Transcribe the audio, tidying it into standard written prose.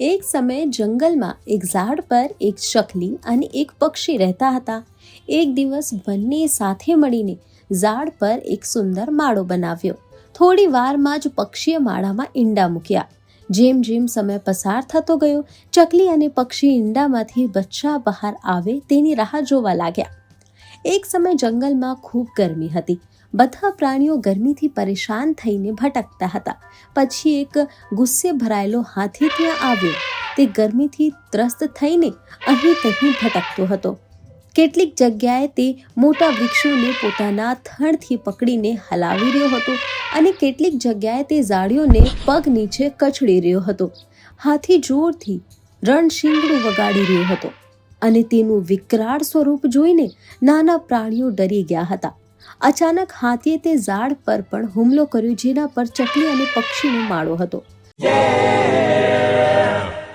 એક સમયે જંગલમાં એક ઝાડ પર એક ચકલી અને એક પક્ષી રહેતા હતા. એક દિવસ બંને સાથે મળીને ઝાડ પર એક સુંદર માળો બનાવ્યો. થોડી વારમાં જ પક્ષીએ માળામાં ઈંડા મૂક્યા. જેમ જેમ સમય પસાર થતો ગયો, ચકલી અને પક્ષી ઈંડામાંથી બચ્ચા બહાર આવે તેની રાહ જોવા લાગ્યા. એક સમય જંગલમાં ખૂબ ગરમી હતી. બધા પ્રાણીઓ ગરમીથી પરેશાન થઈને ભટકતા હતા. પછી એક ગુસ્સે ભરાયેલો હાથી ત્યાં આવ્યો. તે ગરમીથી ત્રસ્ત થઈને અહીં તહીં ભટકતો હતો. કેટલીક જગ્યાએ તે મોટા વૃક્ષોને પોતાના થડથી પકડીને હલાવી રહ્યો હતો અને કેટલીક જગ્યાએ તે ઝાડીઓને પગ નીચે કચડી રહ્યો હતો. હાથી જોરથી રણશીંગડું વગાડી રહ્યો હતો અને તેનું વિકરાળ સ્વરૂપ જોઈને નાના પ્રાણીઓ ડરી ગયા હતા. અચાનક હાથીએ તે ઝાડ પર પણ હુમલો કર્યો જેના પર ચકલી અને પક્ષીનો માળો હતો.